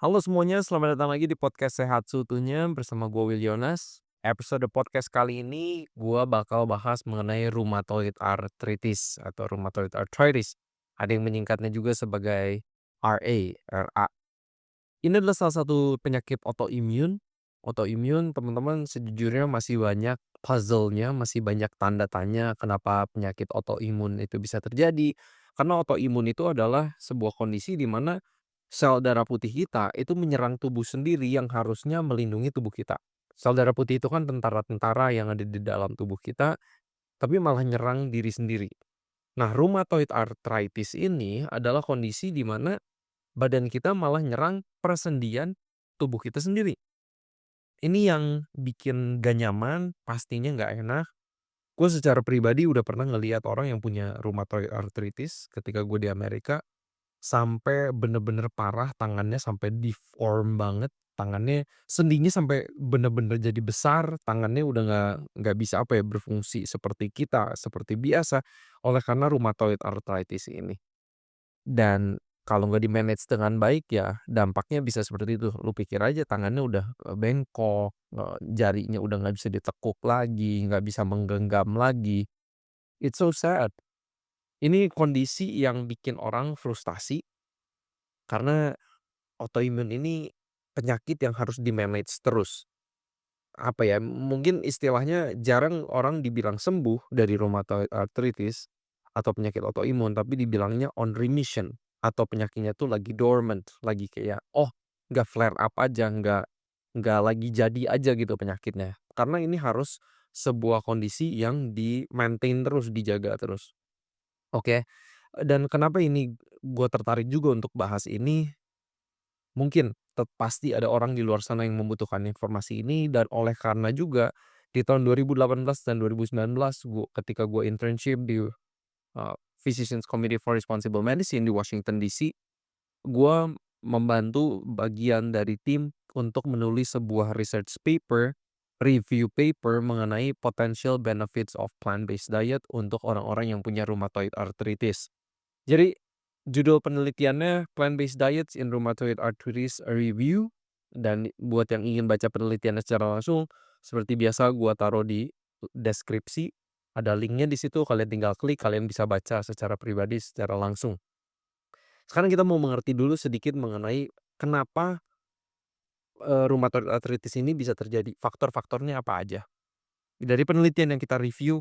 Halo semuanya, selamat datang lagi di podcast Sehat Seutuhnya bersama gue Will Yonas. Episode podcast kali ini gue bakal bahas mengenai rheumatoid arthritis atau rheumatoid arthritis. Ada yang menyingkatnya juga sebagai RA. Ini adalah salah satu penyakit autoimun. Autoimun teman-teman sejujurnya masih banyak puzzle-nya, masih banyak tanda tanya kenapa penyakit autoimun itu bisa terjadi. Karena autoimun itu adalah sebuah kondisi di mana sel darah putih kita itu menyerang tubuh sendiri yang harusnya melindungi tubuh kita. Sel darah putih itu kan tentara-tentara yang ada di dalam tubuh kita, tapi malah nyerang diri sendiri. Nah, rheumatoid arthritis ini adalah kondisi di mana badan kita malah nyerang persendian tubuh kita sendiri. Ini yang bikin gak nyaman, pastinya nggak enak. Gue secara pribadi udah pernah ngelihat orang yang punya rheumatoid arthritis ketika gue di Amerika, sampai bener-bener parah, tangannya sampai deform banget, tangannya sendinya sampai bener-bener jadi besar, tangannya udah nggak bisa apa ya, berfungsi seperti kita, seperti biasa, oleh karena rheumatoid arthritis ini. Dan kalau nggak di-manage dengan baik ya dampaknya bisa seperti itu. Lu pikir aja tangannya udah, bengkok, jarinya udah nggak bisa ditekuk lagi, nggak bisa menggenggam lagi. It's so sad. Ini kondisi yang bikin orang frustasi karena autoimun ini penyakit yang harus di-manage terus. Apa ya, mungkin istilahnya jarang orang dibilang sembuh dari rheumatoid arthritis atau penyakit autoimun, tapi dibilangnya on remission atau penyakitnya tuh lagi dormant, lagi kayak, oh nggak flare up aja, nggak lagi jadi aja gitu penyakitnya. Karena ini harus sebuah kondisi yang di-maintain terus, dijaga terus. Oke, dan kenapa ini gue tertarik juga untuk bahas ini, mungkin pasti ada orang di luar sana yang membutuhkan informasi ini dan oleh karena juga di tahun 2018 dan 2019 ketika gue internship di, Physicians Committee for Responsible Medicine di Washington DC, gue membantu bagian dari tim untuk menulis sebuah research paper, review paper mengenai potential benefits of plant-based diet untuk orang-orang yang punya rheumatoid arthritis. Jadi, judul penelitiannya Plant-Based Diets in Rheumatoid Arthritis a Review, dan buat yang ingin baca penelitiannya secara langsung, seperti biasa gua taruh di deskripsi, ada linknya di situ, kalian tinggal klik, kalian bisa baca secara pribadi, secara langsung. Sekarang kita mau mengerti dulu sedikit mengenai kenapa, rheumatoid arthritis ini bisa terjadi, faktor-faktornya apa aja. Dari penelitian yang kita review,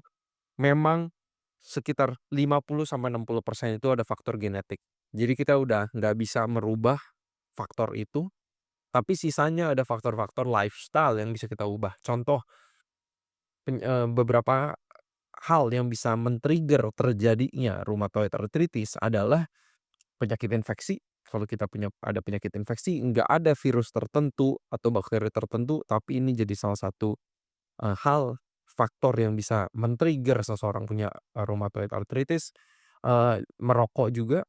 memang sekitar 50-60% itu ada faktor genetik. Jadi kita udah nggak bisa merubah faktor itu, tapi sisanya ada faktor-faktor lifestyle yang bisa kita ubah. Contoh, beberapa hal yang bisa men-trigger terjadinya rheumatoid arthritis adalah penyakit infeksi. Kalau kita ada penyakit infeksi, nggak ada virus tertentu atau bakteri tertentu, tapi ini jadi salah satu hal, faktor yang bisa men-trigger seseorang punya, rheumatoid arthritis, merokok juga,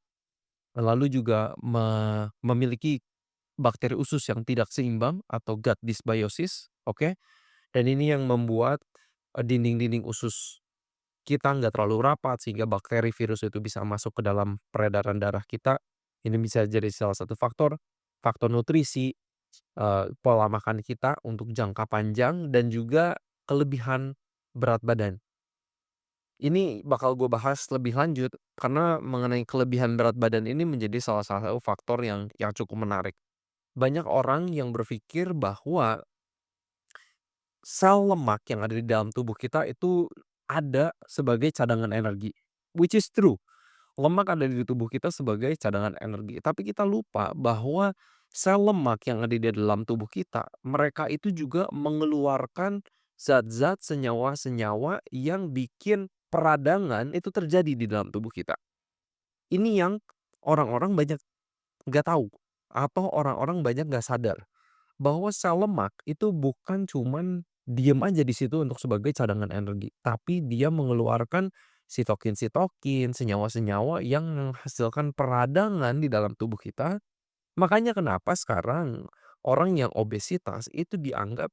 lalu juga memiliki bakteri usus yang tidak seimbang atau gut dysbiosis, oke. Dan ini yang membuat, dinding-dinding usus kita nggak terlalu rapat sehingga bakteri virus itu bisa masuk ke dalam peredaran darah kita. Ini bisa jadi salah satu faktor. Faktor nutrisi, pola makan kita untuk jangka panjang dan juga kelebihan berat badan. Ini bakal gue bahas lebih lanjut karena mengenai kelebihan berat badan ini menjadi salah satu faktor yang cukup menarik. Banyak orang yang berpikir bahwa sel lemak yang ada di dalam tubuh kita itu ada sebagai cadangan energi, which is true. Lemak ada di tubuh kita sebagai cadangan energi, tapi kita lupa bahwa sel lemak yang ada di dalam tubuh kita, mereka itu juga mengeluarkan zat-zat, senyawa-senyawa yang bikin peradangan itu terjadi di dalam tubuh kita. Ini yang orang-orang banyak nggak tahu atau orang-orang banyak nggak sadar bahwa sel lemak itu bukan cuman diem aja di situ untuk sebagai cadangan energi, tapi dia mengeluarkan sitokin-sitokin, senyawa-senyawa yang menghasilkan peradangan di dalam tubuh kita. Makanya kenapa sekarang orang yang obesitas dianggap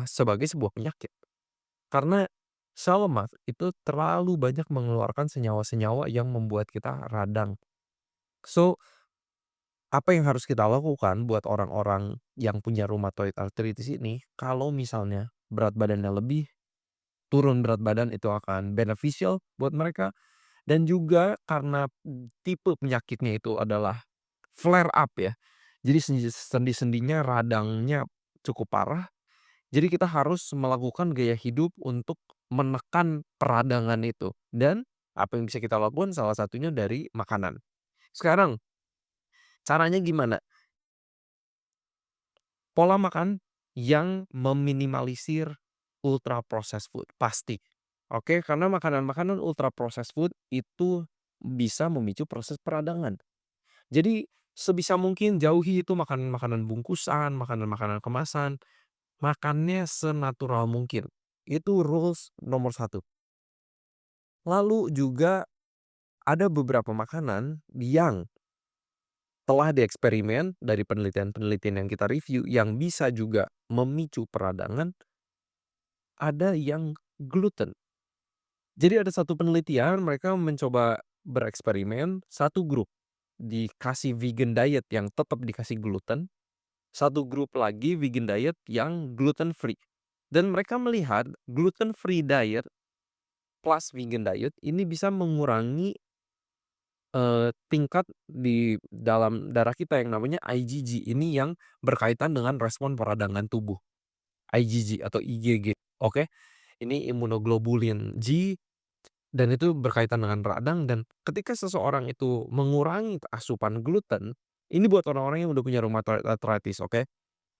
sebagai sebuah penyakit. Karena sel lemak itu terlalu banyak mengeluarkan senyawa-senyawa yang membuat kita radang. So, Apa yang harus kita lakukan buat orang-orang yang punya rheumatoid arthritis ini, kalau misalnya berat badannya lebih, turun berat badan itu akan beneficial buat mereka dan juga karena tipe penyakitnya itu adalah flare up ya. Jadi sendi-sendinya, radangnya cukup parah. Jadi kita harus melakukan gaya hidup untuk menekan peradangan itu. Dan apa yang bisa kita lakukan salah satunya dari makanan. Sekarang caranya gimana? Pola makan yang meminimalisir ultra processed food, pasti. Oke, karena makanan-makanan ultra processed food itu bisa memicu proses peradangan. Jadi sebisa mungkin jauhi itu makanan-makanan bungkusan, makanan-makanan kemasan, makannya senatural mungkin. Itu rules nomor satu. Lalu juga ada beberapa makanan yang telah dieksperimen dari penelitian-penelitian yang kita review yang bisa juga memicu peradangan, ada yang gluten. Jadi ada satu penelitian mereka mencoba bereksperimen, satu grup dikasih vegan diet yang tetap dikasih gluten, satu grup lagi vegan diet yang gluten free. Dan mereka melihat gluten free diet plus vegan diet ini bisa mengurangi tingkat di dalam darah kita yang namanya IgG ini yang berkaitan dengan respon peradangan tubuh. IgG atau IgG, oke. Ini immunoglobulin G dan itu berkaitan dengan radang dan ketika seseorang itu mengurangi asupan gluten, ini buat orang-orang yang udah punya rheumatoid arthritis, oke.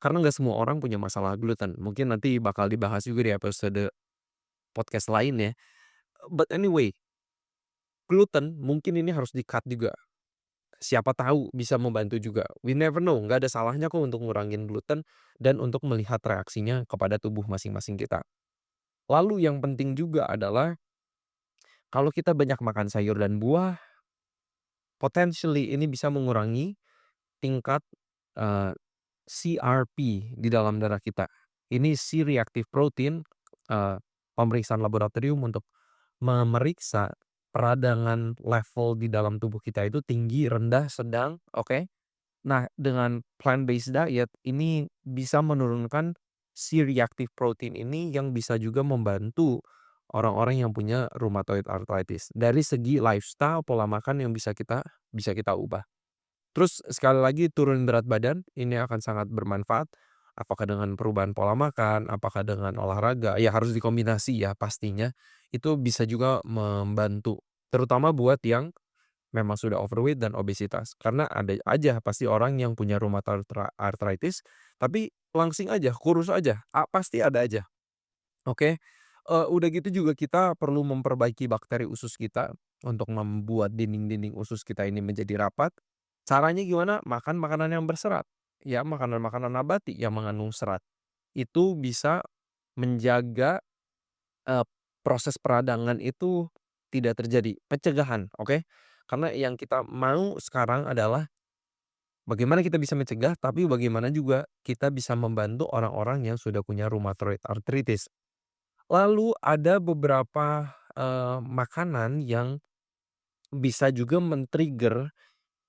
Karena nggak semua orang punya masalah gluten. Mungkin nanti bakal dibahas juga di episode podcast lain ya. But anyway, gluten mungkin ini harus di-cut juga. Siapa tahu bisa membantu juga. We never know, nggak ada salahnya kok untuk ngurangin gluten dan untuk melihat reaksinya kepada tubuh masing-masing kita. Lalu yang penting juga adalah kalau kita banyak makan sayur dan buah, potentially ini bisa mengurangi tingkat, eee, CRP di dalam darah kita. Ini C-reactive protein, eee, pemeriksaan laboratorium untuk memeriksa peradangan level di dalam tubuh kita itu tinggi, rendah, sedang, oke. Nah, dengan plant-based diet ini bisa menurunkan si reactive protein ini yang bisa juga membantu orang-orang yang punya rheumatoid arthritis. Dari segi lifestyle, pola makan yang bisa kita ubah. Terus sekali lagi turun berat badan ini akan sangat bermanfaat. Apakah dengan perubahan pola makan, apakah dengan olahraga, ya harus dikombinasi ya pastinya. Itu bisa juga membantu. Terutama buat yang memang sudah overweight dan obesitas. Karena ada aja pasti orang yang punya rheumatoid arthritis, tapi langsing aja, kurus aja, pasti ada aja, oke? Udah gitu juga kita perlu memperbaiki bakteri usus kita untuk membuat dinding-dinding usus kita ini menjadi rapat. Caranya gimana? Makan makanan yang berserat, ya makanan-makanan nabati yang mengandung serat. Itu bisa menjaga, eee, proses peradangan itu tidak terjadi, pencegahan, oke? Karena yang kita mau sekarang adalah bagaimana kita bisa mencegah, tapi bagaimana juga kita bisa membantu orang-orang yang sudah punya rheumatoid arthritis. Lalu ada beberapa, makanan yang bisa juga men-trigger,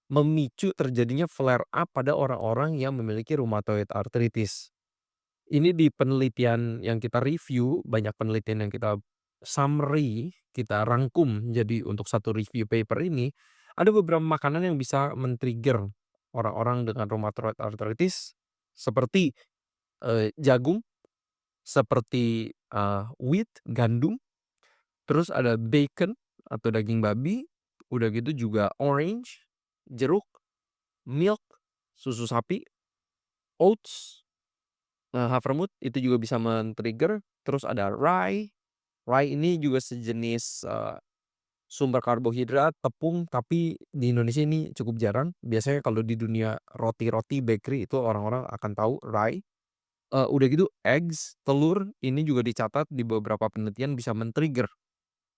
memicu terjadinya flare up pada orang-orang yang memiliki rheumatoid arthritis. Ini di penelitian yang kita review, banyak penelitian yang kita summary, kita rangkum jadi untuk satu review paper ini, ada beberapa makanan yang bisa men-trigger orang-orang dengan rheumatoid arthritis seperti, jagung, seperti, wheat, gandum, terus ada bacon atau daging babi, udah gitu juga orange, jeruk, milk, susu sapi, oats. Havermut itu juga bisa men-trigger, terus ada rye. Rye ini juga sejenis, sumber karbohidrat, tepung, tapi di Indonesia ini cukup jarang. Biasanya kalau di dunia roti-roti, bakery itu orang-orang akan tahu rye. Udah gitu eggs, telur, ini juga dicatat di beberapa penelitian bisa men-trigger,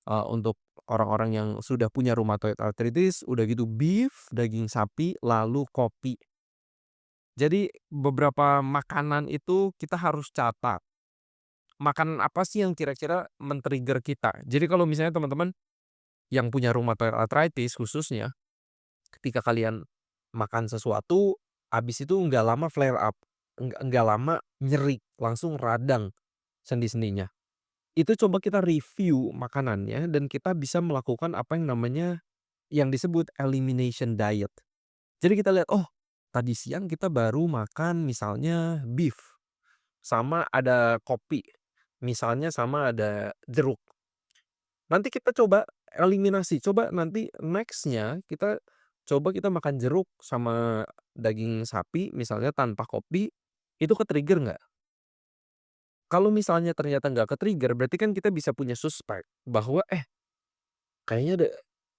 untuk orang-orang yang sudah punya rheumatoid arthritis. Udah gitu beef, daging sapi, lalu kopi. Jadi beberapa makanan itu kita harus catat. Makanan apa sih yang kira-kira men-trigger kita? Jadi kalau misalnya teman-teman yang punya rheumatoid arthritis khususnya, ketika kalian makan sesuatu, habis itu nggak lama flare up, nggak lama nyeri, langsung radang sendi-sendinya. Itu coba kita review makanannya dan kita bisa melakukan apa yang namanya yang disebut elimination diet. Jadi kita lihat, oh tadi siang kita baru makan misalnya beef, sama ada kopi, misalnya sama ada jeruk. Nanti kita coba eliminasi, coba nanti next-nya kita makan jeruk sama daging sapi misalnya tanpa kopi, itu ke-trigger nggak? Kalau misalnya ternyata nggak ke-trigger, berarti kan kita bisa punya suspek bahwa, kayaknya ada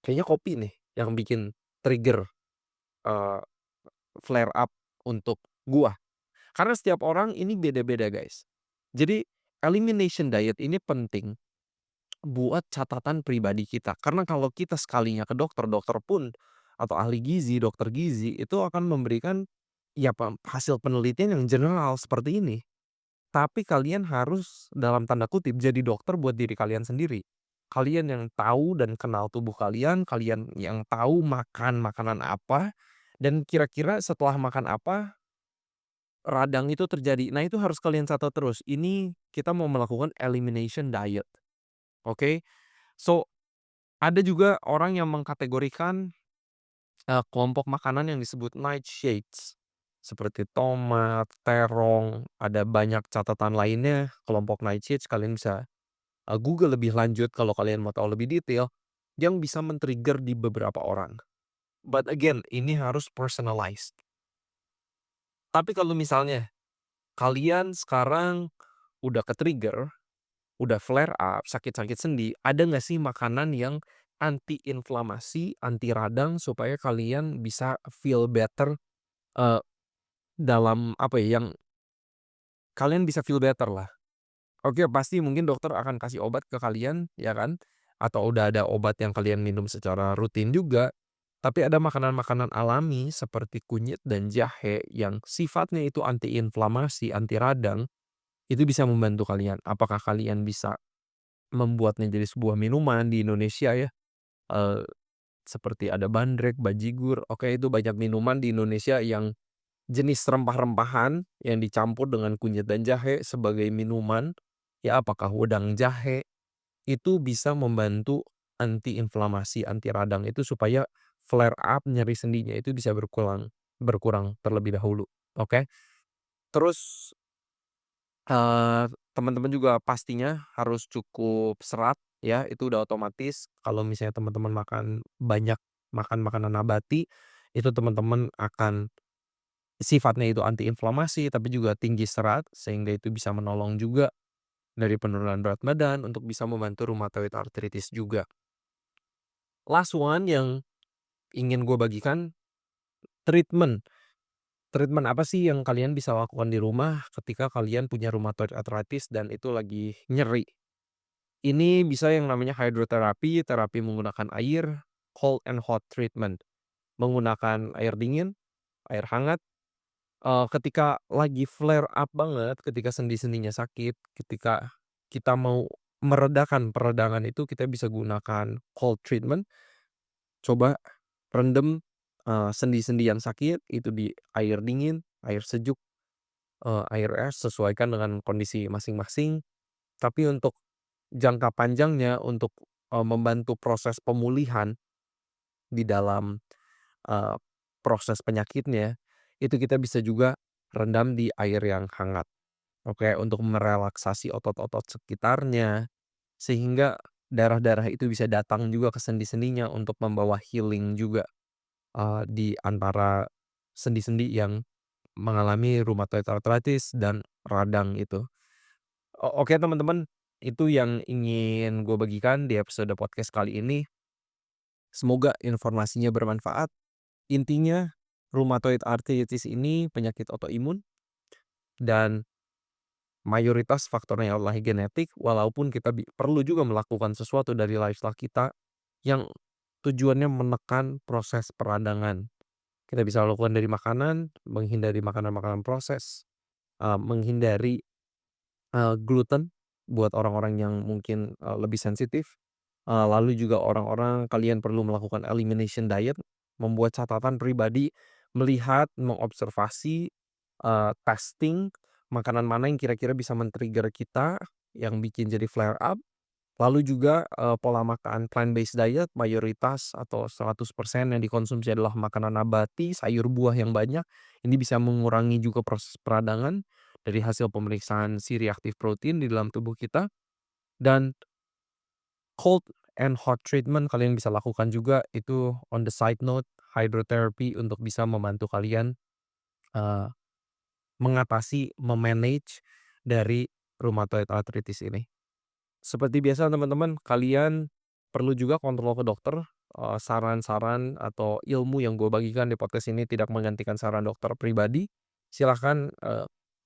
kayaknya kopi nih yang bikin trigger, eee, flare up untuk gua. Karena setiap orang ini beda-beda, guys. Jadi elimination diet ini penting buat catatan pribadi kita. Karena kalau kita sekalinya ke dokter, dokter pun atau ahli gizi, dokter gizi itu akan memberikan ya hasil penelitian yang general seperti ini. Tapi kalian harus dalam tanda kutip jadi dokter buat diri kalian sendiri. Kalian yang tahu dan kenal tubuh kalian, kalian yang tahu makan makanan apa, dan kira-kira setelah makan apa radang itu terjadi. Nah, itu harus kalian catat terus. Ini kita mau melakukan elimination diet, oke? So, ada juga orang yang mengkategorikan, kelompok makanan yang disebut nightshades, seperti tomat, terong, ada banyak catatan lainnya kelompok nightshades kalian bisa, Google lebih lanjut kalau kalian mau tahu lebih detail, yang bisa men-trigger di beberapa orang. But again, ini harus personalized. Tapi kalau misalnya kalian sekarang udah ke-trigger, udah flare up, sakit-sakit sendi, ada nggak sih makanan yang anti inflamasi, anti radang supaya kalian bisa feel better, eee, dalam apa ya, yang kalian bisa feel better lah. Oke, pasti mungkin dokter akan kasih obat ke kalian, ya kan? Atau udah ada obat yang kalian minum secara rutin juga. Tapi ada makanan-makanan alami seperti kunyit dan jahe yang sifatnya itu anti inflamasi, anti radang, itu bisa membantu kalian. Apakah kalian bisa membuatnya jadi sebuah minuman di Indonesia ya, eee, seperti ada bandrek, bajigur, oke itu banyak minuman di Indonesia yang jenis rempah-rempahan yang dicampur dengan kunyit dan jahe sebagai minuman, ya apakah wedang jahe, itu bisa membantu anti inflamasi, anti radang itu supaya flare up nyeri sendinya itu bisa berkurang berkurang terlebih dahulu, oke. Terus teman-teman juga pastinya harus cukup serat ya, itu udah otomatis kalau misalnya teman-teman makan makanan nabati, itu teman-teman akan sifatnya itu antiinflamasi tapi juga tinggi serat, sehingga itu bisa menolong juga dari penurunan berat badan untuk bisa membantu rheumatoid arthritis juga. Last one yang ingin gue bagikan, treatment. Treatment apa sih yang kalian bisa lakukan di rumah ketika kalian punya rheumatoid arthritis dan itu lagi nyeri? Ini bisa yang namanya hydrotherapy, terapi menggunakan air, cold and hot treatment, menggunakan air dingin, air hangat, ketika lagi flare up banget, ketika sendi-sendinya sakit, ketika kita mau meredakan peradangan itu kita bisa gunakan cold treatment, coba rendam, sendi-sendi yang sakit itu di air dingin, air sejuk, air es, sesuaikan dengan kondisi masing-masing. Tapi untuk jangka panjangnya untuk, membantu proses pemulihan di dalam, eee, proses penyakitnya, itu kita bisa juga rendam di air yang hangat, oke, untuk merelaksasi otot-otot sekitarnya, sehingga darah-darah itu bisa datang juga ke sendi-sendinya untuk membawa healing juga, di antara sendi-sendi yang mengalami rheumatoid arthritis dan radang itu. Oke teman-teman, itu yang ingin gue bagikan di episode podcast kali ini. Semoga informasinya bermanfaat. Intinya, rheumatoid arthritis ini penyakit autoimun dan mayoritas faktornya adalah genetik, walaupun kita perlu juga melakukan sesuatu dari lifestyle kita yang tujuannya menekan proses peradangan. Kita bisa lakukan dari makanan, menghindari makanan-makanan proses, menghindari gluten buat orang-orang yang mungkin, lebih sensitif, lalu juga orang-orang kalian perlu melakukan elimination diet, membuat catatan pribadi melihat, mengobservasi, testing makanan mana yang kira-kira bisa men-trigger kita, yang bikin jadi flare up. Lalu juga, pola makan plant-based diet mayoritas atau 100% yang dikonsumsi adalah makanan nabati, sayur buah yang banyak. Ini bisa mengurangi juga proses peradangan dari hasil pemeriksaan si reaktif protein di dalam tubuh kita. Dan cold and hot treatment kalian bisa lakukan juga itu on the side note, hydrotherapy untuk bisa membantu kalian, eee, mengatasi, dari rheumatoid arthritis ini. Seperti biasa teman-teman, kalian perlu juga kontrol ke dokter, saran-saran atau ilmu yang gue bagikan di podcast ini tidak menggantikan saran dokter pribadi. Silahkan,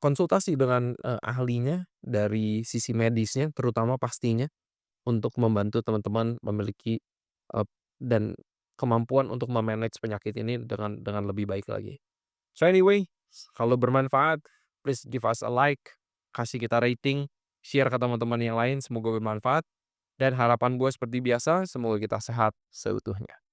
konsultasi dengan, ahlinya dari sisi medisnya terutama pastinya, untuk membantu teman-teman memiliki, dan kemampuan untuk penyakit ini dengan lebih baik lagi. So anyway, kalau bermanfaat, please give us a like, kasih kita rating, share ke teman-teman yang lain, semoga bermanfaat. Dan harapan gue seperti biasa, semoga kita sehat seutuhnya.